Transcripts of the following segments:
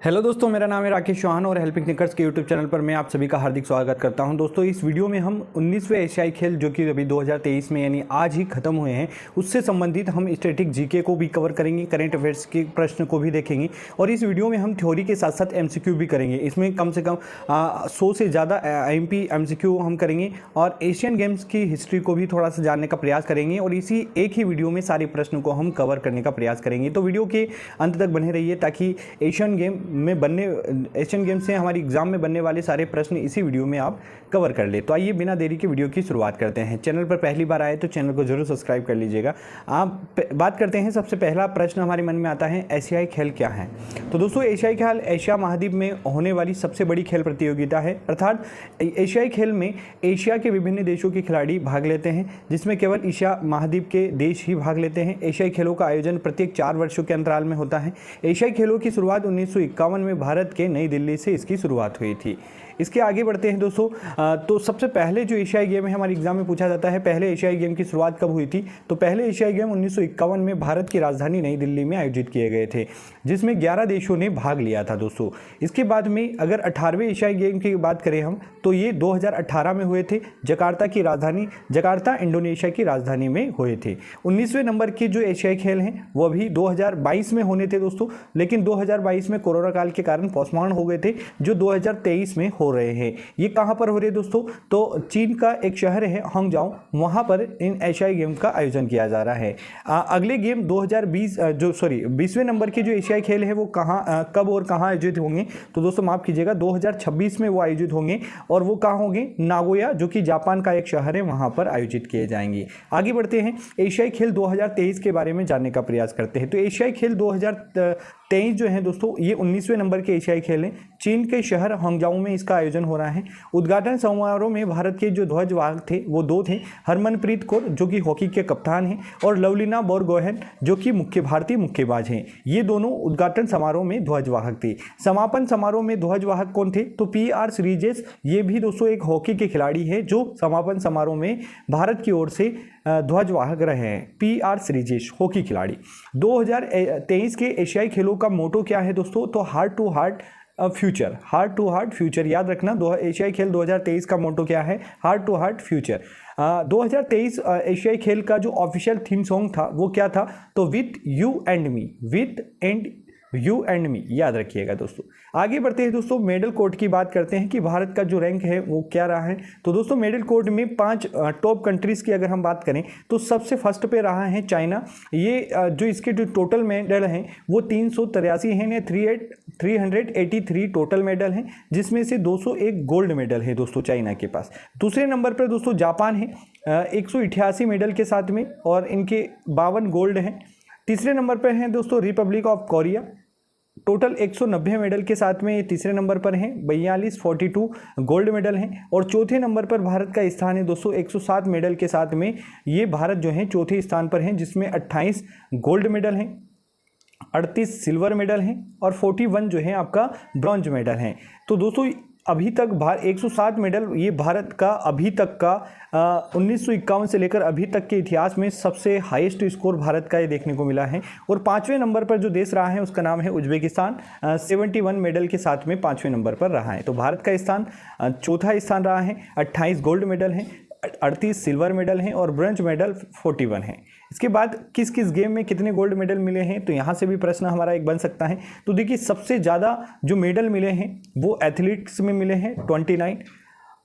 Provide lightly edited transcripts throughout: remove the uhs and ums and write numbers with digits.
Hello दोस्तों, मेरा नाम है राकेश चौहान और हेल्पिंग थिंकर्स के यूट्यूब चैनल पर मैं आप सभी का हार्दिक स्वागत करता हूं। दोस्तों, इस वीडियो में हम 19वें एशियाई खेल जो कि अभी 2023 में यानी आज ही खत्म हुए हैं उससे संबंधित हम स्टैटिक जीके को भी कवर करेंगे, करंट अफेयर्स के प्रश्न को भी देखेंगे और इस वीडियो में हम थ्योरी के साथ साथ एमसीक्यू भी करेंगे। इसमें कम से कम 100 से ज़्यादा एमसीक्यू हम करेंगे और एशियन गेम्स की हिस्ट्री को भी थोड़ा सा जानने का प्रयास करेंगे और इसी एक ही वीडियो में सारे प्रश्नों को हम कवर करने का प्रयास करेंगे। तो वीडियो के अंत तक बने रहिए ताकि एशियन गेम से हमारी एग्जाम में बनने वाले सारे प्रश्न इसी वीडियो में आप कवर कर ले। तो आइए बिना देरी के वीडियो की शुरुआत करते हैं। चैनल पर पहली बार आए तो चैनल को जरूर सब्सक्राइब कर लीजिएगा। आप बात करते हैं, सबसे पहला प्रश्न हमारे मन में आता है, एशियाई खेल क्या है। तो दोस्तों, एशियाई खेल एशिया महाद्वीप में होने वाली सबसे बड़ी खेल प्रतियोगिता है। अर्थात एशियाई खेल में एशिया के विभिन्न देशों के खिलाड़ी भाग लेते हैं, जिसमें केवल एशिया महाद्वीप के देश ही भाग लेते हैं। एशियाई खेलों का आयोजन प्रत्येक 4 वर्षों के अंतराल में होता है। एशियाई खेलों की शुरुआत 1951 में भारत के नई दिल्ली से इसकी शुरुआत हुई थी। इसके आगे बढ़ते हैं दोस्तों। तो सबसे पहले जो एशियाई गेम है, हमारे एग्जाम में पूछा जाता है पहले एशियाई गेम की शुरुआत कब हुई थी। तो पहले एशियाई गेम 1951 में भारत की राजधानी नई दिल्ली में आयोजित किए गए थे, जिसमें 11 देशों ने भाग लिया था दोस्तों। इसके बाद में अगर 18वें एशियाई गेम की बात करें हम, तो ये 2018 में हुए थे। जकार्ता इंडोनेशिया की राजधानी में हुए थे। 19वें नंबर के जो एशियाई खेल हैं वो अभी 2022 में होने थे दोस्तों, लेकिन 2022 में कोरोना काल के कारण पोस्टपोन हो गए थे, जो 2023 में हो रहे हैं। ये कहां पर हो रहे हैं दोस्तों? तो चीन का एक शहर है हांगजाओ, वहां पर इन एशियाई गेम का आयोजन किया जा रहा है। अगले गेम 20वें नंबर के जो एशियाई खेल है वो कब और कहां आयोजित होंगे? तो दोस्तों माफ कीजिएगा, 2026 में वो आयोजित होंगे और वो कहां होंगे? नागोया, जो कि जापान का एक शहर है, वहां पर आयोजित किए जाएंगे। आगे बढ़ते हैं, एशियाई खेल 2023 के बारे में जानने का प्रयास करते हैं। तो एशियाई खेल 2023 जो है दोस्तों, ये 19वें नंबर के एशियाई खेल हैं। चीन के शहर हांगजाओ में इसका आयोजन हो रहा है। उद्घाटन समारोह में भारत के जो ध्वजवाहक थे वो 2 थे, हरमनप्रीत कौर जो कि हॉकी के कप्तान हैं और लवलीना बोरगोहेन जो कि भारतीय मुक्केबाज हैं। ये दोनों उद्घाटन समारोह में ध्वजवाहक थे। समापन समारोह में ध्वजवाहक कौन थे? तो PR श्रीजेश, ये भी दोस्तों एक हॉकी के खिलाड़ी है जो समापन समारोह में भारत की ओर से ध्वजवाहक रहे हैं। PR श्रीजेश, हॉकी खिलाड़ी। 2023 के एशियाई खेलों का मोटो क्या है दोस्तों? तो हार्ट टू हार्ट फ्यूचर। याद रखना, एशियाई खेल 2023 का मोटो क्या है? Heart to heart future. 2023 एशियाई खेल का जो ऑफिशियल थीम सॉन्ग था वो क्या था? तो विथ यू एंड मी, याद रखिएगा दोस्तों। आगे बढ़ते हैं दोस्तों, मेडल कोर्ट की बात करते हैं कि भारत का जो रैंक है वो क्या रहा है। तो दोस्तों मेडल कोर्ट में 5 टॉप कंट्रीज की अगर हम बात करें तो सबसे फर्स्ट पे रहा है चाइना। ये जो इसके जो टोटल मेडल हैं वो 383 हैं या 383 टोटल मेडल हैं, जिसमें से 201 गोल्ड मेडल है दोस्तों चाइना के पास। दूसरे नंबर पर दोस्तों जापान है 188 मेडल के साथ में और इनके 52 गोल्ड हैं। तीसरे नंबर पर हैं दोस्तों Republic of Korea, total 190 medal के साथ में ये तीसरे नंबर पर हैं, 42 गोल्ड मेडल हैं। और चौथे नंबर पर भारत का स्थान है दोस्तों 107 मेडल के साथ में। ये भारत जो है चौथे स्थान पर हैं, जिसमें 28 गोल्ड मेडल हैं, 38 सिल्वर मेडल हैं और 41 जो है आपका ब्रॉन्ज मेडल हैं। तो दोस्तों अभी तक 107 मेडल, ये भारत का अभी तक का 1951 से लेकर अभी तक के इतिहास में सबसे हाईएस्ट स्कोर भारत का ये देखने को मिला है। और 5वें नंबर पर जो देश रहा है उसका नाम है उज्बेकिस्तान, 71 मेडल के साथ में 5वें नंबर पर रहा है। तो भारत का स्थान चौथा स्थान रहा है, 28 गोल्ड मेडल हैं, 38 सिल्वर मेडल हैं और ब्रॉन्ज मेडल 41 हैं। इसके बाद किस किस गेम में कितने गोल्ड मेडल मिले हैं, तो यहाँ से भी प्रश्न हमारा एक बन सकता है। तो देखिए सबसे ज़्यादा जो मेडल मिले हैं वो एथलीट्स में मिले हैं 29।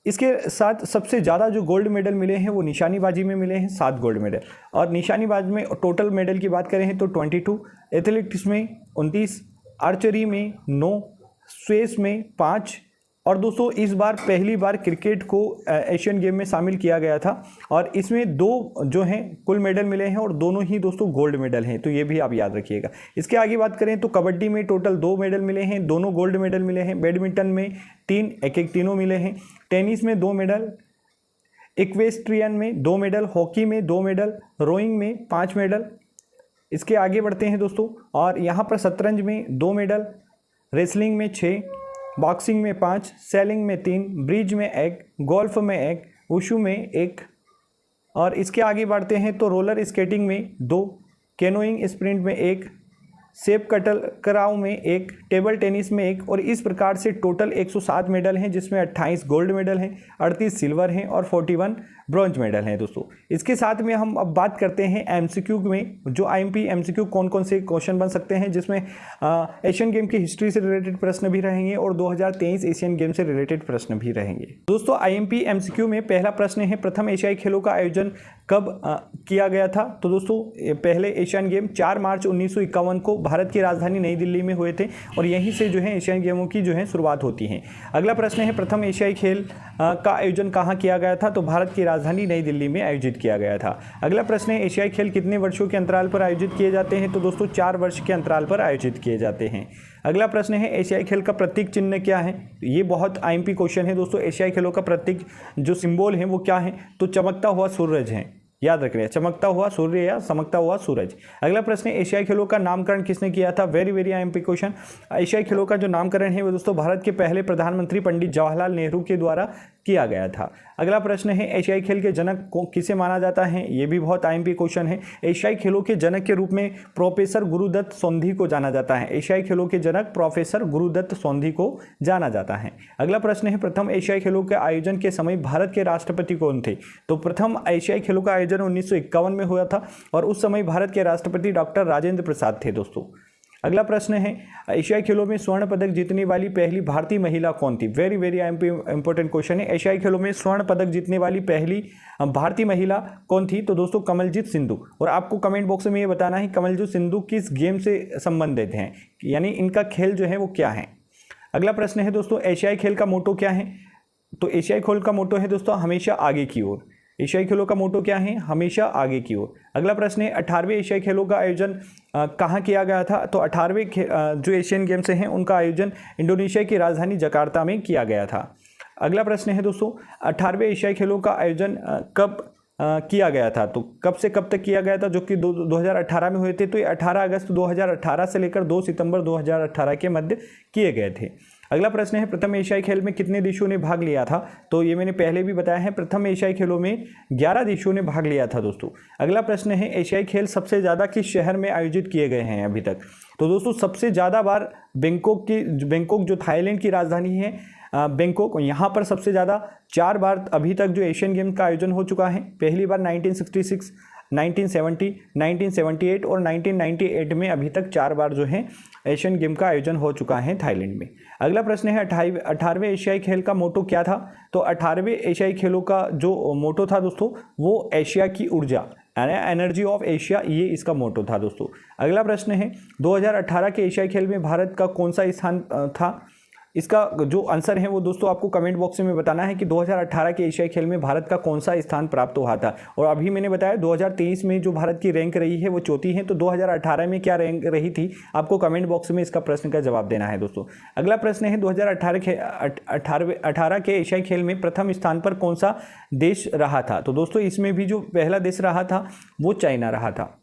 इसके साथ सबसे ज़्यादा जो गोल्ड मेडल मिले हैं वो निशानीबाजी में मिले हैं 7 गोल्ड मेडल। और निशानीबाजी में टोटल मेडल की बात करें तो 22, एथलेटिक्स में 29, आर्चरी में 9, स्वेस में 5। और दोस्तों इस बार पहली बार क्रिकेट को एशियन गेम में शामिल किया गया था और इसमें 2 जो हैं कुल मेडल मिले हैं और दोनों ही दोस्तों गोल्ड मेडल हैं, तो ये भी आप याद रखिएगा। इसके आगे बात करें तो कबड्डी में टोटल 2 मेडल मिले हैं, दोनों गोल्ड मेडल मिले हैं। बैडमिंटन में 3, एक तीनों मिले हैं। टेनिस में 2 मेडल, इक्वेस्ट्रियन में 2 मेडल, हॉकी में 2 मेडल, रोइंग में 5 मेडल। इसके आगे बढ़ते हैं दोस्तों, और यहाँ पर शतरंज में 2 मेडल, रेसलिंग में 6, बॉक्सिंग में 5, सेलिंग में 3, ब्रिज में 1, गोल्फ में 1, वुशु में 1। और इसके आगे बढ़ते हैं तो रोलर स्केटिंग में 2, कैनोइंग स्प्रिंट में 1, सेप कटलकराव में एक, टेबल टेनिस में एक, और इस प्रकार से टोटल 107 मेडल हैं, जिसमें 28 गोल्ड मेडल हैं, 38 सिल्वर हैं और 41 ब्रॉन्ज मेडल हैं दोस्तों। इसके साथ में हम अब बात करते हैं एमसीक्यू में, जो आईएमपी एमसीक्यू कौन कौन से क्वेश्चन बन सकते हैं, जिसमें एशियन गेम की हिस्ट्री से रिलेटेड प्रश्न भी रहेंगे और 2023 एशियन गेम से रिलेटेड प्रश्न भी रहेंगे दोस्तों। आईएमपी एमसीक्यू में पहला प्रश्न है, प्रथम एशियाई खेलों का आयोजन कब किया गया था? तो दोस्तों पहले एशियन गेम 4 मार्च 1951 को भारत की राजधानी नई दिल्ली में हुए थे और यहीं से जो है एशियन गेमों की जो है शुरुआत होती है। अगला प्रश्न है, प्रथम एशियाई खेल का आयोजन कहाँ किया गया था? तो भारत की राजधानी नई दिल्ली में आयोजित किया गया था। अगला प्रश्न है, एशियाई खेल कितने वर्षों के अंतराल पर आयोजित किए जाते हैं? तो दोस्तों 4 वर्ष के अंतराल पर आयोजित किए जाते हैं। अगला प्रश्न है, एशियाई खेल का प्रतीक चिन्ह क्या है? ये बहुत आईएमपी क्वेश्चन है दोस्तों। एशियाई खेलों का प्रतीक जो सिंबल है वो क्या है? तो चमकता हुआ सूरज है, याद रख रहे हैं, चमकता हुआ सूर्य या चमकता हुआ सूरज। अगला प्रश्न है, एशियाई खेलों का नामकरण किसने किया था? Very very IMP question. एशियाई खेलों का जो नामकरण है वो दोस्तों भारत के पहले प्रधानमंत्री पंडित जवाहरलाल नेहरू के द्वारा किया गया था। अगला प्रश्न है, एशियाई खेल के जनक को किसे माना जाता है? ये भी बहुत आईएमपी क्वेश्चन है। एशियाई खेलों के जनक के रूप में प्रोफेसर गुरुदत्त सोंधी को जाना जाता है। एशियाई खेलों के जनक प्रोफेसर गुरुदत्त सोंधी को जाना जाता है। अगला प्रश्न है, प्रथम एशियाई खेलों के आयोजन के समय भारत के राष्ट्रपति कौन थे? तो प्रथम एशियाई खेलों का आयोजन 1951 में हुआ था और उस समय भारत के राष्ट्रपति डॉक्टर राजेंद्र प्रसाद थे दोस्तों। अगला प्रश्न है, एशियाई खेलों में स्वर्ण पदक जीतने वाली पहली भारतीय महिला कौन थी? वेरी वेरी इंपॉर्टेंट क्वेश्चन है। एशियाई खेलों में स्वर्ण पदक जीतने वाली पहली भारतीय महिला कौन थी? तो दोस्तों कमलजीत सिंधु। और आपको कमेंट बॉक्स में ये बताना है कमलजीत सिंधु किस गेम से संबंधित हैं, यानी इनका खेल जो है वो क्या है। अगला प्रश्न है दोस्तों, एशियाई खेल का मोटो क्या है? तो एशियाई खेल का मोटो है दोस्तों हमेशा आगे की ओर। एशियाई खेलों का मोटो क्या है? हमेशा आगे की ओर। अगला प्रश्न है, 18वें एशियाई खेलों का आयोजन कहाँ किया गया था? तो 18वें जो एशियन गेम्स हैं उनका आयोजन इंडोनेशिया की राजधानी जकार्ता में किया गया था। अगला प्रश्न है दोस्तों, 18वें एशियाई खेलों का आयोजन कब किया गया था? तो कब से कब तक किया गया था? जो कि 2018 में हुए थे। तो ये 18 अगस्त 2018 से लेकर 2 सितंबर 2018 के मध्य किए गए थे। अगला प्रश्न है, प्रथम एशियाई खेल में कितने देशों ने भाग लिया था? तो ये मैंने पहले भी बताया है, प्रथम एशियाई खेलों में 11 देशों ने भाग लिया था दोस्तों। अगला प्रश्न है, एशियाई खेल सबसे ज़्यादा किस शहर में आयोजित किए गए हैं अभी तक? तो दोस्तों सबसे ज़्यादा बार बैंकॉक जो थाईलैंड की राजधानी है बैंकॉक, यहाँ पर सबसे ज़्यादा 4 बार अभी तक जो एशियन गेम का आयोजन हो चुका है। पहली बार 1966, 1970, 1978 और 1998 में अभी तक 4 बार जो है एशियन गेम का आयोजन हो चुका है थाईलैंड में। अगला प्रश्न है, 18वें एशियाई खेल का मोटो क्या था? तो 18वें एशियाई खेलों का जो मोटो था दोस्तों वो एशिया की ऊर्जा, एनर्जी ऑफ एशिया, ये इसका मोटो था दोस्तों। अगला प्रश्न है, 2018 के एशियाई खेल में भारत का कौन सा स्थान था? इसका जो आंसर है वो दोस्तों आपको कमेंट बॉक्स में बताना है कि 2018 के एशियाई खेल में भारत का कौन सा स्थान प्राप्त हुआ था। और अभी मैंने बताया 2023 में जो भारत की रैंक रही है वो चौथी है, तो 2018 में क्या रैंक रही थी आपको कमेंट बॉक्स में इसका प्रश्न का जवाब देना है दोस्तों। अगला प्रश्न है, 2018 के एशियाई खेल में प्रथम स्थान पर कौन सा देश रहा था? तो दोस्तों इसमें भी जो पहला देश रहा था वो चाइना रहा था।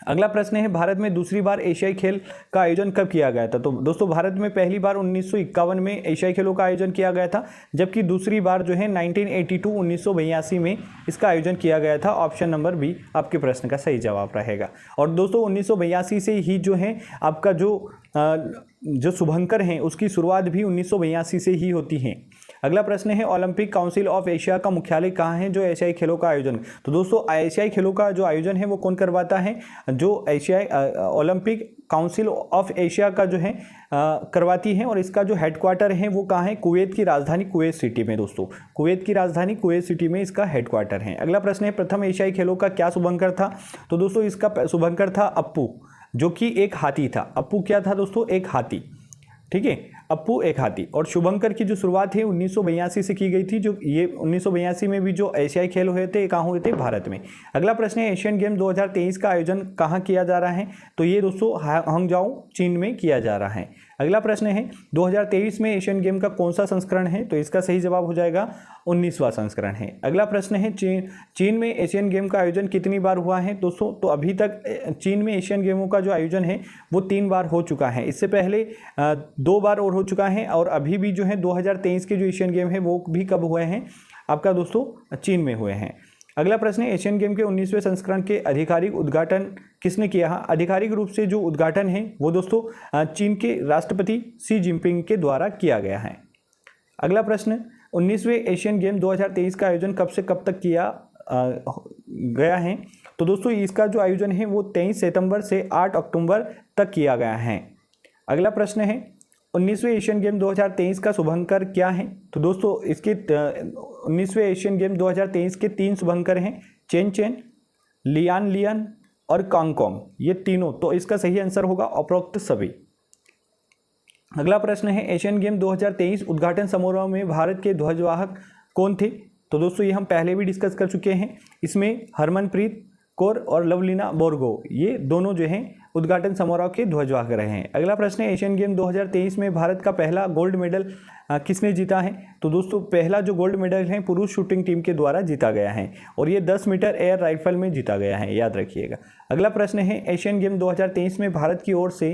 अगला प्रश्न है, भारत में दूसरी बार एशियाई खेल का आयोजन कब किया गया था? तो दोस्तों भारत में पहली बार 1951 में एशियाई खेलों का आयोजन किया गया था, जबकि दूसरी बार जो है 1982 में इसका आयोजन किया गया था। ऑप्शन नंबर बी आपके प्रश्न का सही जवाब रहेगा। और दोस्तों 1982 से ही जो है आपका जो शुभंकर हैं उसकी शुरुआत भी 1982 से ही होती है। अगला प्रश्न है, ओलंपिक काउंसिल ऑफ एशिया का मुख्यालय कहाँ है जो एशियाई खेलों का आयोजन? तो दोस्तों एशियाई खेलों का जो आयोजन है वो कौन करवाता है? जो एशियाई ओलंपिक काउंसिल ऑफ एशिया का जो है करवाती है, और इसका जो हेडक्वार्टर है वो कहाँ है? कुवैत की राजधानी कुवैत सिटी में दोस्तों। कुवैत की राजधानी कुवैत सिटी में इसका हेडक्वार्टर है। अगला प्रश्न है, प्रथम एशियाई खेलों का क्या शुभंकर था? तो दोस्तों इसका शुभंकर था अप्पू, जो कि एक हाथी था। अप्पू क्या था दोस्तों? एक हाथी, ठीक है, अप्पू एक हाथी। और शुभंकर की जो शुरुआत है 1982 से की गई थी। जो ये 1982 में भी जो एशियाई खेल हुए थे कहाँ हुए थे? भारत में। अगला प्रश्न है, एशियन गेम 2023 का आयोजन कहाँ किया जा रहा है? तो ये दोस्तों हांगझाऊ चीन में किया जा रहा है। अगला प्रश्न है, 2023 में एशियन गेम का कौन सा संस्करण है? तो इसका सही जवाब हो जाएगा 19वां संस्करण है। अगला प्रश्न है, चीन में एशियन गेम का आयोजन कितनी बार हुआ है दोस्तों? तो अभी तक चीन में एशियन गेमों का जो आयोजन है वो 3 बार हो चुका है। इससे पहले 2 बार और हो चुका है, और अभी भी जो है 2023 के जो एशियन गेम है वो भी कब हुए हैं आपका दोस्तों? चीन में हुए हैं। अगला प्रश्न है, एशियन गेम के 19वें संस्करण के आधिकारिक उद्घाटन किसने किया? आधिकारिक रूप से जो उद्घाटन है वो दोस्तों चीन के राष्ट्रपति शी जिनपिंग के द्वारा किया गया है। अगला प्रश्न, 19वें एशियन गेम 2023 का आयोजन कब से कब तक किया गया है? तो दोस्तों इसका जो आयोजन है वो 23 सितंबर से 8 अक्टूबर तक किया गया है। अगला प्रश्न है, 19वें एशियन गेम 2023 का शुभंकर क्या है? तो दोस्तों इसके 19वें एशियन गेम 2023 के 3 शुभंकर हैं, चेन चेन, लियान लियन और कांगकॉन्ग, ये तीनों। तो इसका सही आंसर होगा उपरोक्त सभी। अगला प्रश्न है, एशियन गेम 2023 उद्घाटन समारोह में भारत के ध्वजवाहक कौन थे? तो दोस्तों ये हम पहले भी डिस्कस कर चुके हैं। इसमें हरमनप्रीत कौर और लवलीना बोरगो, ये दोनों जो हैं उद्घाटन समारोह के ध्वजवाहक रहे हैं। अगला प्रश्न है, एशियन गेम 2023 में भारत का पहला गोल्ड मेडल किसने जीता है? तो दोस्तों पहला जो गोल्ड मेडल है पुरुष शूटिंग टीम के द्वारा जीता गया है और ये 10 मीटर एयर राइफल में जीता गया है, याद रखिएगा। अगला प्रश्न है, एशियन गेम 2023 में भारत की ओर से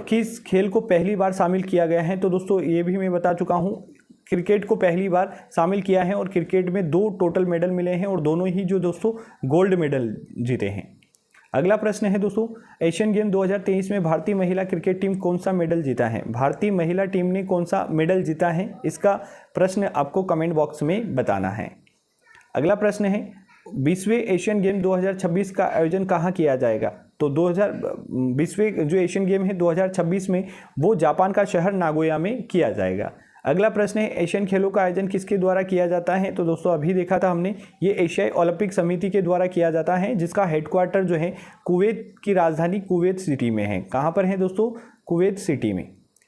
किस खेल को पहली बार शामिल किया गया है? तो दोस्तों ये भी मैं बता चुका हूँ, क्रिकेट को पहली बार शामिल किया है और क्रिकेट में 2 टोटल मेडल मिले हैं और दोनों ही जो दोस्तों गोल्ड मेडल जीते हैं। अगला प्रश्न है दोस्तों, एशियन गेम 2023 में भारतीय महिला क्रिकेट टीम कौन सा मेडल जीता है? भारतीय महिला टीम ने कौन सा मेडल जीता है, इसका प्रश्न आपको कमेंट बॉक्स में बताना है। अगला प्रश्न है, 20वें एशियन गेम 2026 का आयोजन कहाँ किया जाएगा? तो 2020वें जो एशियन गेम है 2026 में वो जापान का शहर नागोया में किया जाएगा। अगला प्रश्न है, एशियन खेलों का आयोजन किसके द्वारा किया जाता है? तो दोस्तों अभी देखा था हमने, ये एशियाई ओलंपिक समिति के द्वारा किया जाता है, जिसका हेडक्वार्टर जो है कुवैत की राजधानी कुवैत सिटी में है। कहाँ पर है दोस्तों? कुवैत सिटी में,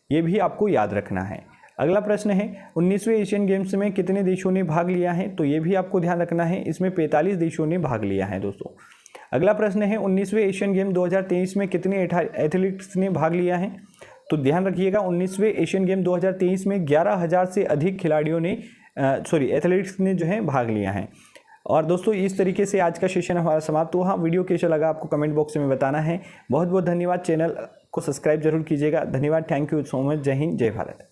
ये भी आपको याद रखना है। अगला प्रश्न है, 19वें एशियन गेम्स में कितने देशों ने भाग लिया है? तो ये भी आपको ध्यान रखना है, इसमें 45 देशों ने भाग लिया है दोस्तों। अगला प्रश्न है, 19वें एशियन गेम 2023 में कितने एथलीट्स ने भाग लिया है? तो ध्यान रखिएगा, 19वें एशियन गेम 2023 में 11,000 से अधिक खिलाड़ियों ने एथलीट्स ने जो है भाग लिया है। और दोस्तों इस तरीके से आज का सेशन हमारा समाप्त हुआ। वीडियो कैसा लगा आपको कमेंट बॉक्स में बताना है। बहुत बहुत धन्यवाद। चैनल को सब्सक्राइब जरूर कीजिएगा। धन्यवाद। Thank you so much. जय हिंद, जय भारत।